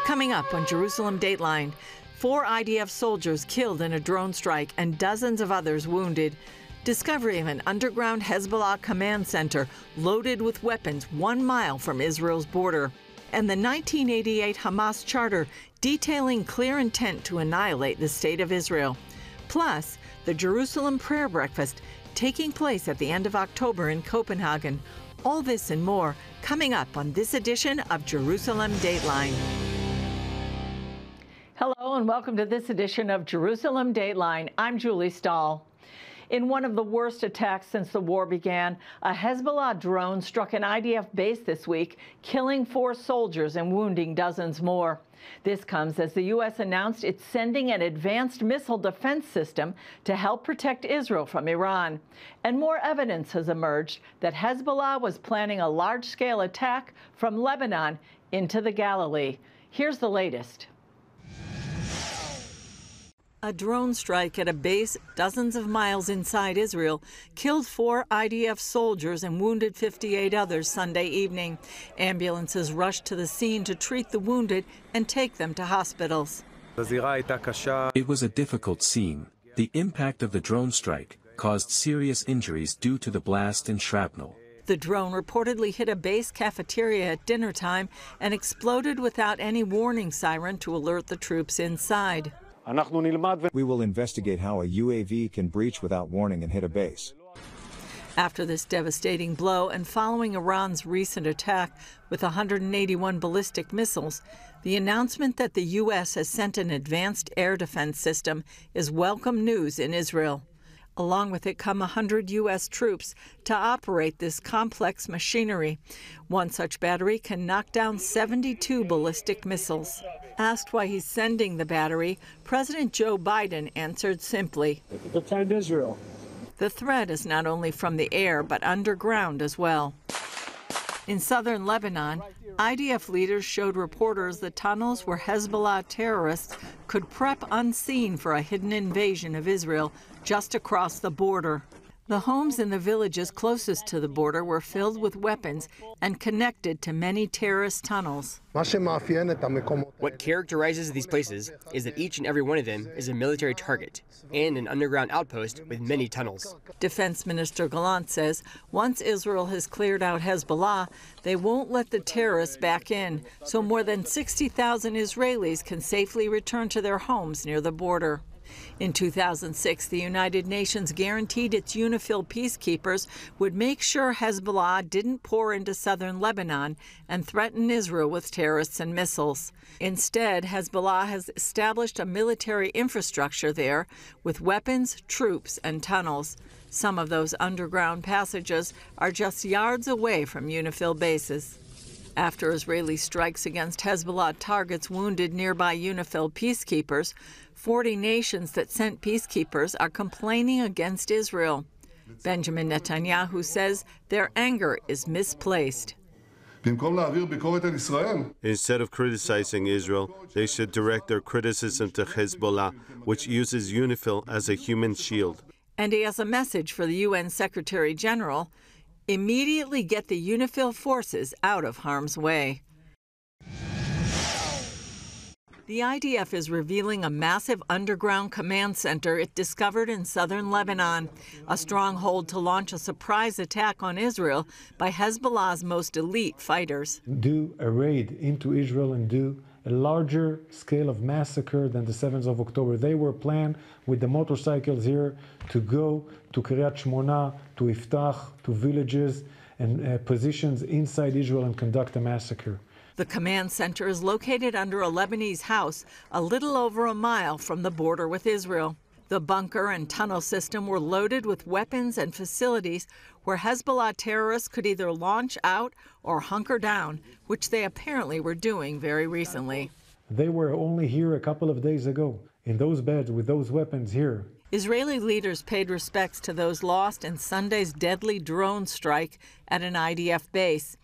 Coming up on Jerusalem Dateline, 4 IDF soldiers killed in a drone strike and dozens of others wounded. Discovery of an underground Hezbollah command center loaded with weapons 1 mile from Israel's border. And the 1988 Hamas charter detailing clear intent to annihilate the state of Israel. Plus, the Jerusalem prayer breakfast taking place at the end of October in Copenhagen. All this and more coming up on this edition of Jerusalem Dateline. Hello and welcome to this edition of Jerusalem Dateline. I'm Julie Stahl. In one of the worst attacks since the war began, a Hezbollah drone struck an IDF base this week, killing 4 soldiers and wounding dozens more. This comes as the U.S. announced it's sending an advanced missile defense system to help protect Israel from Iran. And more evidence has emerged that Hezbollah was planning a large-scale attack from Lebanon into the Galilee. Here's the latest. A drone strike at a base dozens of miles inside Israel killed 4 IDF soldiers and wounded 58 others Sunday evening. Ambulances rushed to the scene to treat the wounded and take them to hospitals. It was a difficult scene. The impact of the drone strike caused serious injuries due to the blast and shrapnel. The drone reportedly hit a base cafeteria at dinner time and exploded without any warning siren to alert the troops inside. We will investigate how a UAV can breach without warning and hit a base. After this devastating blow and following Iran's recent attack with 181 ballistic missiles, the announcement that the U.S. has sent an advanced air defense system is welcome news in Israel. Along with it come 100 U.S. troops to operate this complex machinery. One such battery can knock down 72 ballistic missiles. Asked why he's sending the battery, President Joe Biden answered simply, "Defend Israel." The threat is not only from the air, but underground as well. In southern Lebanon, IDF leaders showed reporters the tunnels where Hezbollah terrorists could prep unseen for a hidden invasion of Israel just across the border. The homes in the villages closest to the border were filled with weapons and connected to many terrorist tunnels. What characterizes these places is that each and every one of them is a military target and an underground outpost with many tunnels. Defense Minister Gallant says once Israel has cleared out Hezbollah, they won't let the terrorists back in, so more than 60,000 Israelis can safely return to their homes near the border. In 2006, the United Nations guaranteed its UNIFIL peacekeepers would make sure Hezbollah didn't pour into southern Lebanon and threaten Israel with terrorists and missiles. Instead, Hezbollah has established a military infrastructure there with weapons, troops, and tunnels. Some of those underground passages are just yards away from UNIFIL bases. After Israeli strikes against Hezbollah targets wounded nearby UNIFIL peacekeepers, 40 nations that sent peacekeepers are complaining against Israel. Benjamin Netanyahu says their anger is misplaced. Instead of criticizing Israel, they should direct their criticism to Hezbollah, which uses UNIFIL as a human shield. And he has a message for the UN Secretary General: immediately get the UNIFIL forces out of harm's way. The IDF is revealing a massive underground command center it discovered in southern Lebanon, a stronghold to launch a surprise attack on Israel by Hezbollah's most elite fighters. Do a raid into Israel and do a larger scale of massacre than the 7th of October. They were planned with the motorcycles here to go to Kiryat Shmona, to Iftach, to villages and positions inside Israel and conduct a massacre. The command center is located under a Lebanese house a little over a mile from the border with Israel. The bunker and tunnel system were loaded with weapons and facilities where Hezbollah terrorists could either launch out or hunker down, which they apparently were doing very recently. They were only here a couple of days ago, in those beds with those weapons here. Israeli leaders paid respects to those lost in Sunday's deadly drone strike at an IDF base.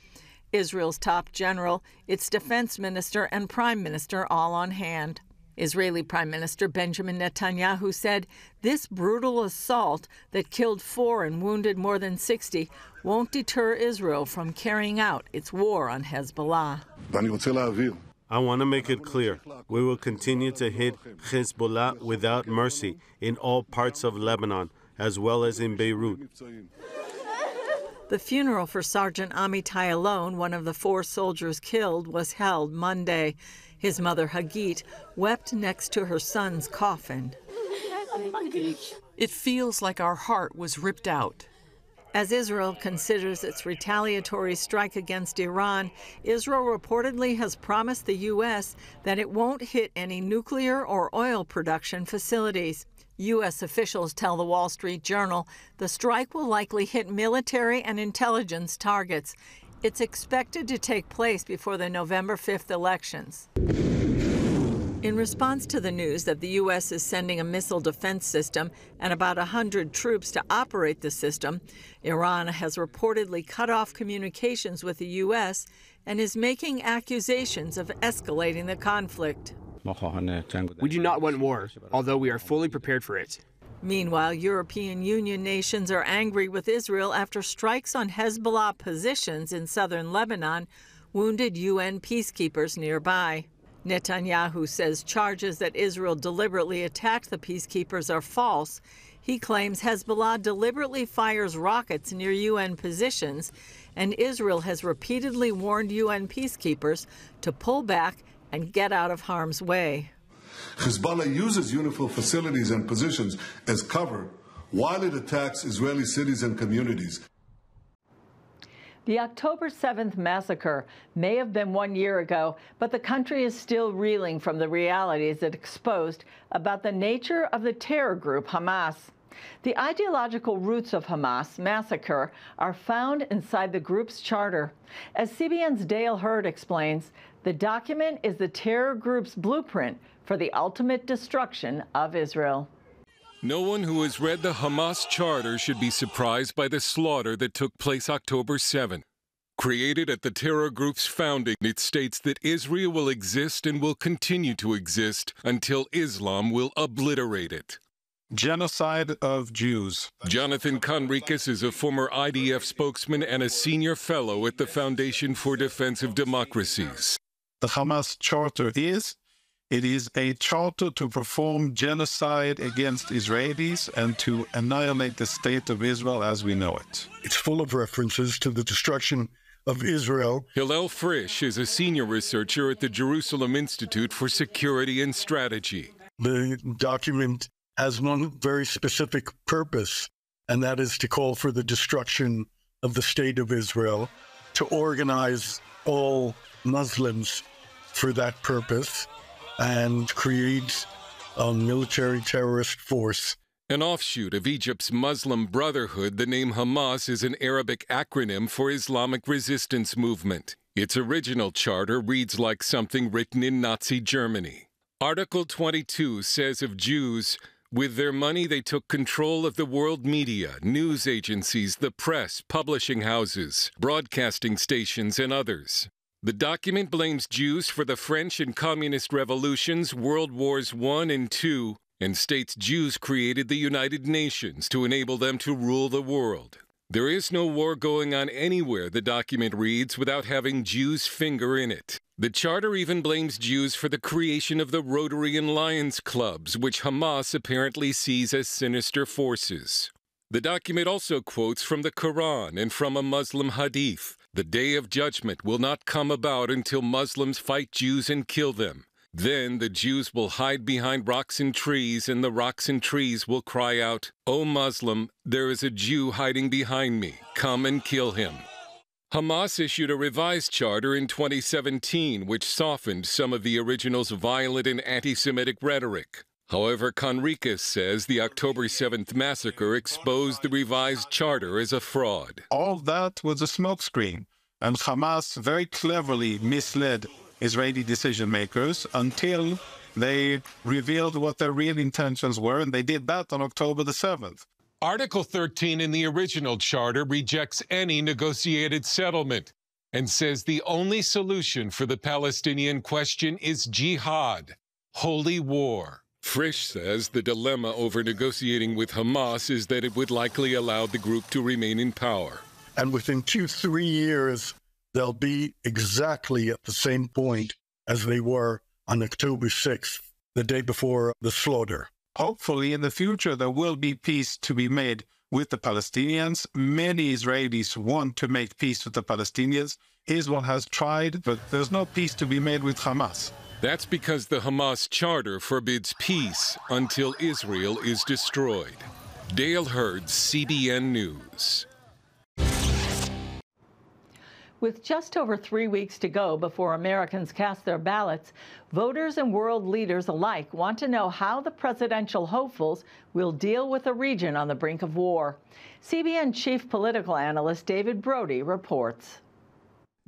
Israel's top general, its defense minister, and prime minister all on hand. Israeli Prime Minister Benjamin Netanyahu said this brutal assault that killed 4 and wounded more than 60 won't deter Israel from carrying out its war on Hezbollah. I want to make it clear, we will continue to hit Hezbollah without mercy in all parts of Lebanon, as well as in Beirut. The funeral for Sergeant Amitai Alon, one of the 4 soldiers killed, was held Monday. His mother, Hagit, wept next to her son's coffin. It feels like our heart was ripped out. As Israel considers its retaliatory strike against Iran, Israel reportedly has promised the U.S. that it won't hit any nuclear or oil production facilities. U.S. officials tell the Wall Street Journal the strike will likely hit military and intelligence targets. It's expected to take place before the November 5th elections. In response to the news that the U.S. is sending a missile defense system and about 100 troops to operate the system, Iran has reportedly cut off communications with the U.S. and is making accusations of escalating the conflict. We do not want war, although we are fully prepared for it. Meanwhile, European Union nations are angry with Israel after strikes on Hezbollah positions in southern Lebanon wounded UN peacekeepers nearby. Netanyahu says charges that Israel deliberately attacked the peacekeepers are false. He claims Hezbollah deliberately fires rockets near UN positions, and Israel has repeatedly warned UN peacekeepers to pull back and get out of harm's way. Hezbollah uses UNIFIL facilities and positions as cover while it attacks Israeli cities and communities. The October 7th massacre may have been 1 year ago, but the country is still reeling from the realities it exposed about the nature of the terror group Hamas. The ideological roots of Hamas massacre are found inside the group's charter. As CBN's Dale Hurd explains, the document is the terror group's blueprint for the ultimate destruction of Israel. No one who has read the Hamas charter should be surprised by the slaughter that took place October 7. Created at the terror group's founding, it states that Israel will exist and will continue to exist until Islam will obliterate it. Genocide of Jews. Jonathan Conricus is a former IDF spokesman and a senior fellow at the Foundation for Defense of Democracies. The Hamas charter it is a charter to perform genocide against Israelis and to annihilate the state of Israel as we know it. It's full of references to the destruction of Israel. Hillel Frisch is a senior researcher at the Jerusalem Institute for Security and Strategy. The document has one very specific purpose, and that is to call for the destruction of the state of Israel, to organize all Muslims for that purpose, and create a military terrorist force. An offshoot of Egypt's Muslim Brotherhood, the name Hamas is an Arabic acronym for Islamic Resistance Movement. Its original charter reads like something written in Nazi Germany. Article 22 says of Jews, with their money they took control of the world media, news agencies, the press, publishing houses, broadcasting stations, and others. The document blames Jews for the French and Communist revolutions, World Wars I and II, and states Jews created the United Nations to enable them to rule the world. There is no war going on anywhere, the document reads, without having Jews' finger in it. The charter even blames Jews for the creation of the Rotary and Lions clubs, which Hamas apparently sees as sinister forces. The document also quotes from the Quran and from a Muslim hadith. The day of judgment will not come about until Muslims fight Jews and kill them. Then the Jews will hide behind rocks and trees, and the rocks and trees will cry out, "O Muslim, there is a Jew hiding behind me. Come and kill him." Hamas issued a revised charter in 2017, which softened some of the original's violent and anti-Semitic rhetoric. However, Conricus says the October 7th massacre exposed the revised charter as a fraud. All that was a smokescreen, and Hamas very cleverly misled Israeli decision makers until they revealed what their real intentions were, and they did that on October the 7th. Article 13 in the original charter rejects any negotiated settlement and says the only solution for the Palestinian question is jihad, holy war. Frisch says the dilemma over negotiating with Hamas is that it would likely allow the group to remain in power. And within 2-3 years, they'll be exactly at the same point as they were on October 6th, the day before the slaughter. Hopefully, in the future, there will be peace to be made with the Palestinians. Many Israelis want to make peace with the Palestinians. Israel has tried, but there's no peace to be made with Hamas. That's because the Hamas charter forbids peace until Israel is destroyed. Dale Hurd, CBN News. With just over 3 weeks to go before Americans cast their ballots, voters and world leaders alike want to know how the presidential hopefuls will deal with a region on the brink of war. CBN chief political analyst David Brody reports.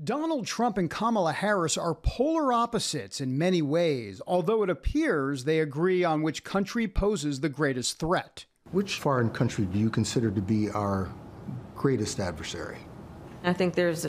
Donald Trump and Kamala Harris are polar opposites in many ways, although it appears they agree on which country poses the greatest threat. Which foreign country do you consider to be our greatest adversary? I think there's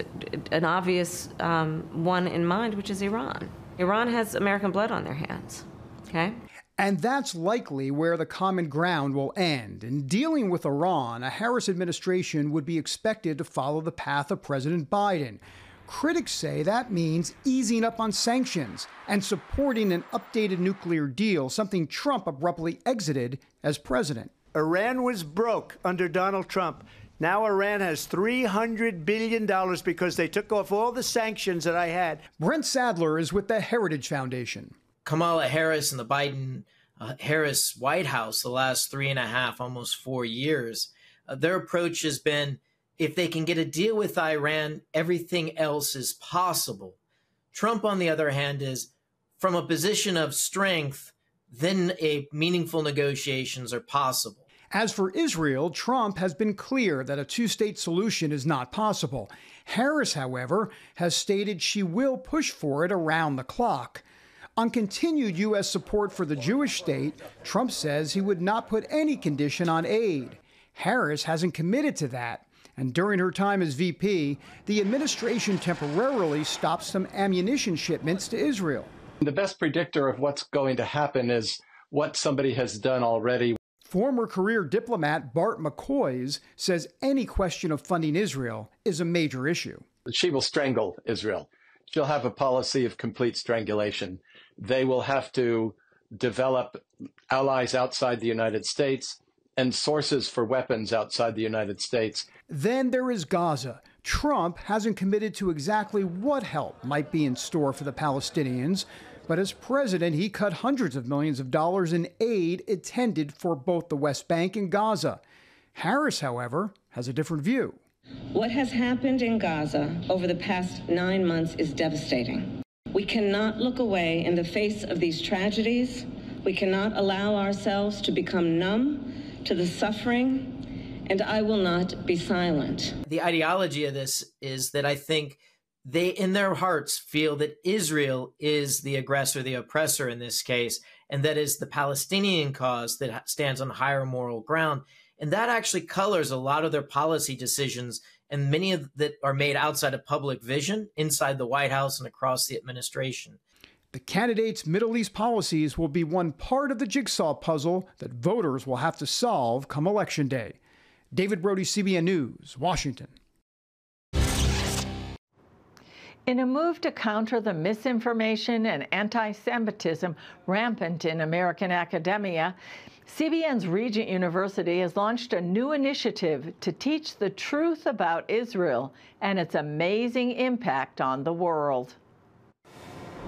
an obvious one in mind, which is Iran. Iran has American blood on their hands, okay? And that's likely where the common ground will end. In dealing with Iran, a Harris administration would be expected to follow the path of President Biden. Critics say that means easing up on sanctions and supporting an updated nuclear deal, something Trump abruptly exited as president. Iran was broke under Donald Trump. Now Iran has $300 billion because they took off all the sanctions that I had. Brent Sadler is with the Heritage Foundation. Kamala Harris and the Biden-Harris White House the last 3.5, almost 4 years, their approach has been, if they can get a deal with Iran, everything else is possible. Trump, on the other hand, is from a position of strength, then meaningful negotiations are possible. As for Israel, Trump has been clear that a two-state solution is not possible. Harris, however, has stated she will push for it around the clock. On continued U.S. support for the Jewish state, Trump says he would not put any condition on aid. Harris hasn't committed to that. And during her time as VP, the administration temporarily stopped some ammunition shipments to Israel. The best predictor of what's going to happen is what somebody has done already. Former career diplomat Bart McCoys says any question of funding Israel is a major issue. She will strangle Israel. She'll have a policy of complete strangulation. They will have to develop allies outside the United States and sources for weapons outside the United States. Then there is Gaza. Trump hasn't committed to exactly what help might be in store for the Palestinians. But as president, he cut hundreds of millions of dollars in aid intended for both the West Bank and Gaza. Harris, however, has a different view. What has happened in Gaza over the past 9 months is devastating. We cannot look away in the face of these tragedies. We cannot allow ourselves to become numb to the suffering, and I will not be silent. The ideology of this is that I think they, in their hearts, feel that Israel is the aggressor, the oppressor in this case, and that is the Palestinian cause that stands on higher moral ground. And that actually colors a lot of their policy decisions, and many of that are made outside of public vision, inside the White House and across the administration. The candidates' Middle East policies will be one part of the jigsaw puzzle that voters will have to solve come Election Day. David Brody, CBN News, Washington. In a move to counter the misinformation and anti-Semitism rampant in American academia, CBN's Regent University has launched a new initiative to teach the truth about Israel and its amazing impact on the world.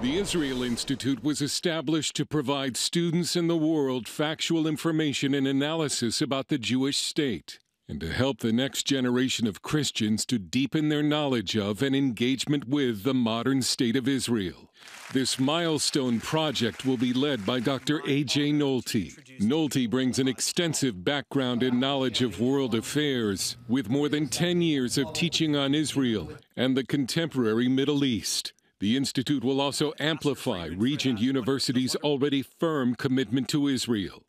The Israel Institute was established to provide students in the world factual information and analysis about the Jewish state, and to help the next generation of Christians to deepen their knowledge of and engagement with the modern state of Israel. This milestone project will be led by Dr. A.J. Nolte. Nolte brings an extensive background and knowledge of world affairs, with more than 10 years of teaching on Israel and the contemporary Middle East. The Institute will also amplify Regent University's already firm commitment to Israel.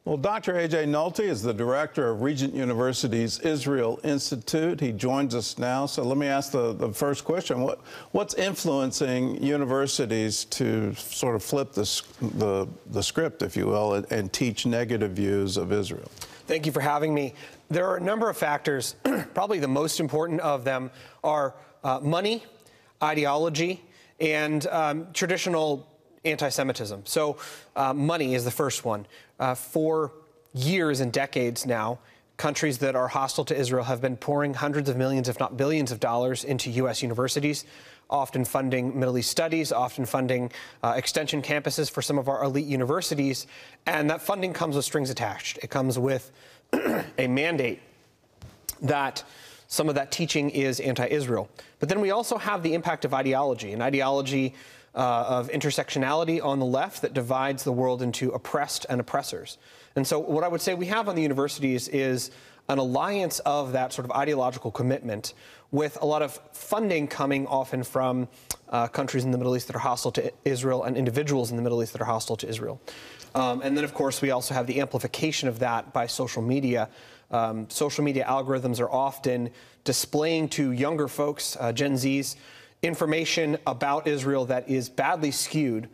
Well, Dr. A.J. Nolte is the director of Regent University's Israel Institute. He joins us now. So let me ask the first question. What's influencing universities to sort of flip the script, if you will, and teach negative views of Israel? Thank you for having me. There are a number of factors. Probably the most important of them are money, ideology, and traditional anti-Semitism. So money is the first one. For years and decades now, countries that are hostile to Israel have been pouring hundreds of millions, if not billions of dollars into U.S. universities, often funding Middle East studies, often funding extension campuses for some of our elite universities. And that funding comes with strings attached. It comes with a mandate that some of that teaching is anti-Israel. But then we also have the impact of ideology, an ideology of intersectionality on the left that divides the world into oppressed and oppressors. And so what I would say we have on the universities is an alliance of that sort of ideological commitment with a lot of funding coming often from countries in the Middle East that are hostile to Israel and individuals in the Middle East that are hostile to Israel. And then, of course, we also have the amplification of that by social media. Social media algorithms are often displaying to younger folks, Gen Zs, information about Israel that is badly skewed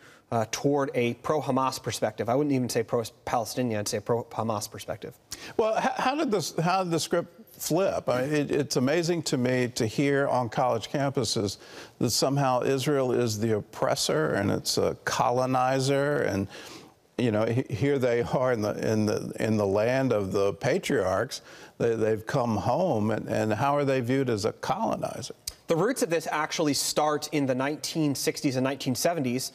toward a pro-Hamas perspective. I wouldn't even say pro-Palestinian, I'd say pro-Hamas perspective. Well, how did the script flip? I mean, it's amazing to me to hear on college campuses that somehow Israel is the oppressor and it's a colonizer, and you know, here they are in the land of the patriarchs. They've come home, and how are they viewed as a colonizer? The roots of this actually start in the 1960s and 1970s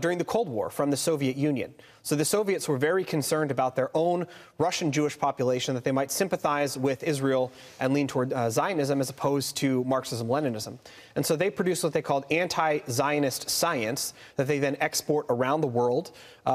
during the Cold War from the Soviet Union. So the Soviets were very concerned about their own Russian Jewish population, that they might sympathize with Israel and lean toward Zionism as opposed to Marxism-Leninism. And so they produced what they called anti-Zionist science that they then export around the world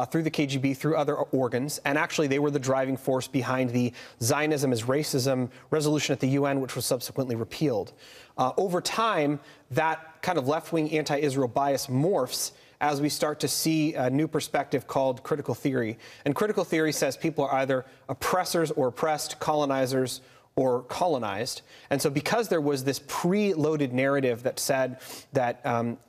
through the KGB, through other organs. And actually, they were the driving force behind the Zionism is racism resolution at the UN, which was subsequently repealed. Over time, that kind of left-wing anti-Israel bias morphs as we start to see a new perspective called critical theory. And critical theory says people are either oppressors or oppressed, colonizers or colonized. And so because there was this pre-loaded narrative that said that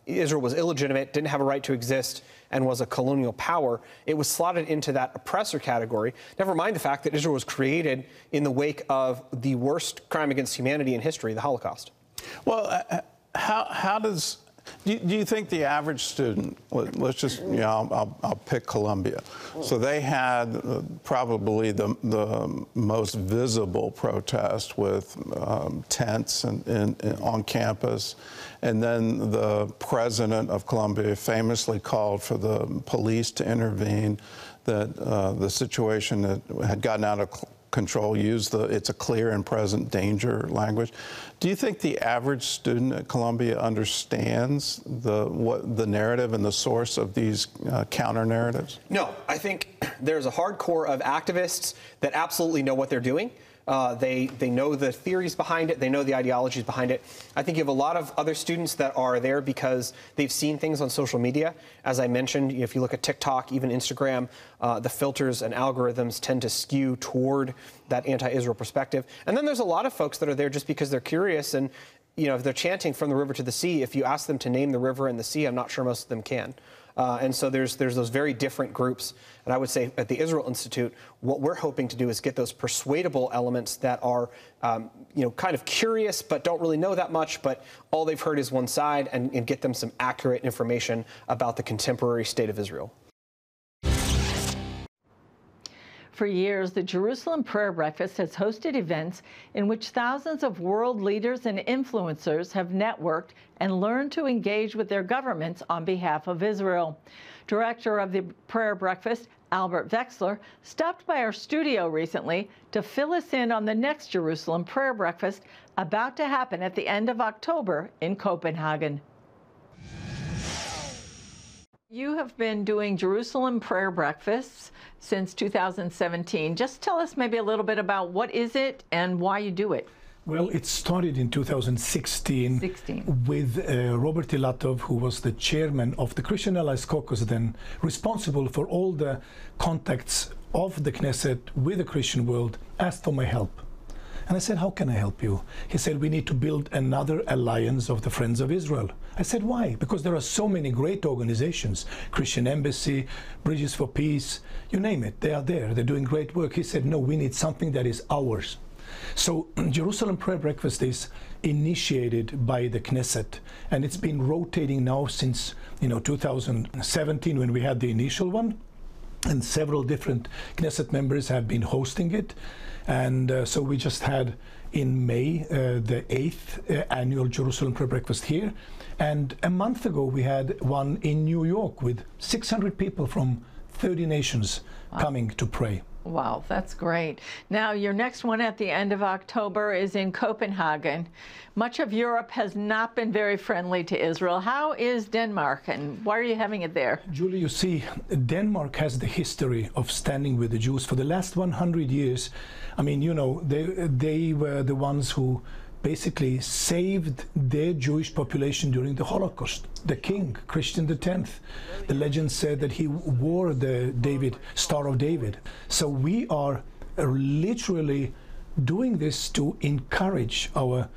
Israel was illegitimate, didn't have a right to exist, and was a colonial power, it was slotted into that oppressor category. Never mind the fact that Israel was created in the wake of the worst crime against humanity in history, the Holocaust. Well, do you think the average student, let's just, you know, I'll pick Columbia. So they had probably the most visible protest with tents on campus. And then the president of Columbia famously called for the police to intervene, that the situation that had gotten out of control, it's a clear and present danger language. Do you think the average student at Columbia understands the narrative and the source of these counter narratives? No, I think there's a hardcore of activists that absolutely know what they're doing. They know the theories behind it. They know the ideologies behind it. I think you have a lot of other students that are there because they've seen things on social media. As I mentioned, if you look at TikTok, even Instagram, the filters and algorithms tend to skew toward that anti-Israel perspective. And then there's a lot of folks that are there just because they're curious. And, you know, if they're chanting from the river to the sea, if you ask them to name the river and the sea, I'm not sure most of them can. And so there's those very different groups. And I would say at the Israel Institute, what we're hoping to do is get those persuadable elements that are, you know, kind of curious but don't really know that much, but all they've heard is one side, and get them some accurate information about the contemporary state of Israel. For years, the Jerusalem Prayer Breakfast has hosted events in which thousands of world leaders and influencers have networked and learned to engage with their governments on behalf of Israel. Director of the Prayer Breakfast, Albert Wexler, stopped by our studio recently to fill us in on the next Jerusalem Prayer Breakfast about to happen at the end of October in Copenhagen. You have been doing Jerusalem Prayer Breakfasts since 2017. Just tell us maybe a little bit about what is it and why you do it. Well, it started in 2016 with Robert Ilatov, who was the chairman of the Christian Allies Caucus, then responsible for all the contacts of the Knesset with the Christian world, asked for my help. And I said, how can I help you? He said, we need to build another alliance of the Friends of Israel. I said, why? Because there are so many great organizations, Christian Embassy, Bridges for Peace, you name it, they are there, they're doing great work. He said, no, we need something that is ours. So Jerusalem Prayer Breakfast is initiated by the Knesset, and it's been rotating now since 2017 when we had the initial one, and several different Knesset members have been hosting it. And so we just had in May the 8th annual Jerusalem Prayer Breakfast here, and a month ago we had one in New York with 600 people from 30 nations coming to pray. Wow, that's great. Now, your next one at the end of October is in Copenhagen. Much of Europe has not been very friendly to Israel. How is Denmark, and why are you having it there? Julie, you see, Denmark has the history of standing with the Jews for the last 100 years. I mean, they were the ones who basically saved their Jewish population during the Holocaust. The king, Christian X, the legend said that he wore the Star of David. So we are literally doing this to encourage our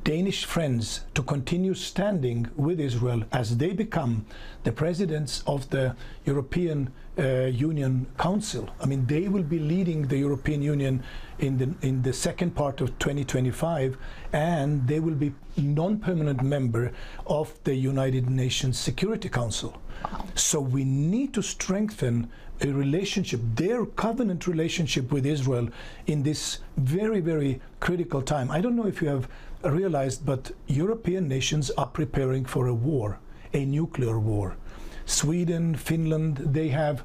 Danish friends to continue standing with Israel as they become the presidents of the European Union Council. I mean, they will be leading the European Union in the second part of 2025, and they will be non-permanent member of the United Nations Security Council. Wow. So we need to strengthen a relationship, their covenant relationship with Israel in this very, very critical time. I don't know if you have realized, but European nations are preparing for a war, a nuclear war. Sweden, Finland, they have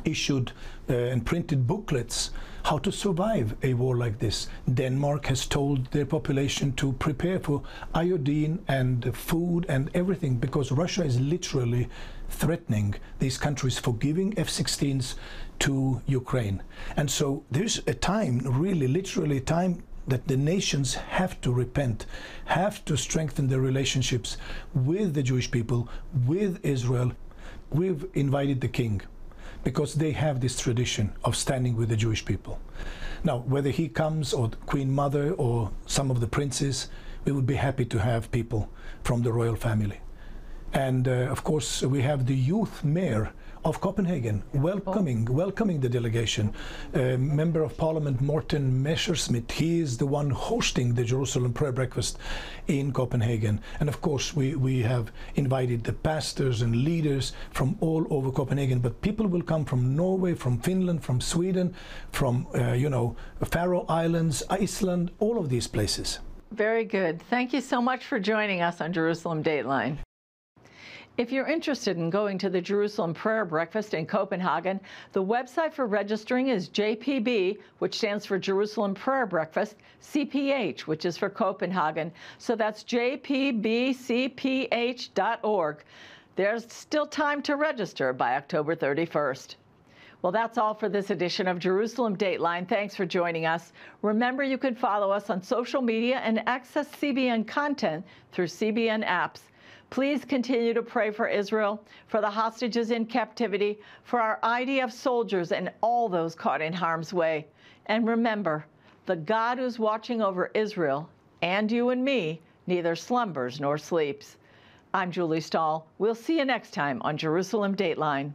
issued and printed booklets how to survive a war like this. Denmark has told their population to prepare for iodine and food and everything, because Russia is literally threatening these countries for giving F-16s to Ukraine. And so there's a time, really literally time, that the nations have to repent, have to strengthen their relationships with the Jewish people, with Israel. We've invited the king because they have this tradition of standing with the Jewish people. Now, whether he comes, or the Queen Mother, or some of the princes, we would be happy to have people from the royal family. And of course, we have the youth mayor of Copenhagen welcoming the delegation. Member of Parliament Morten Messerschmidt, he is the one hosting the Jerusalem Prayer Breakfast in Copenhagen. And of course, we have invited the pastors and leaders from all over Copenhagen, but people will come from Norway, from Finland, from Sweden, from Faroe Islands, Iceland, all of these places. Very good. Thank you so much for joining us on Jerusalem Dateline. If you're interested in going to the Jerusalem Prayer Breakfast in Copenhagen, the website for registering is JPB, which stands for Jerusalem Prayer Breakfast, CPH, which is for Copenhagen. So that's jpbcph.org. There's still time to register by October 31st. Well, that's all for this edition of Jerusalem Dateline. Thanks for joining us. Remember, you can follow us on social media and access CBN content through CBN apps. Please continue to pray for Israel, for the hostages in captivity, for our IDF soldiers and all those caught in harm's way. And remember, the God who's watching over Israel and you and me neither slumbers nor sleeps. I'm Julie Stahl. We'll see you next time on Jerusalem Dateline.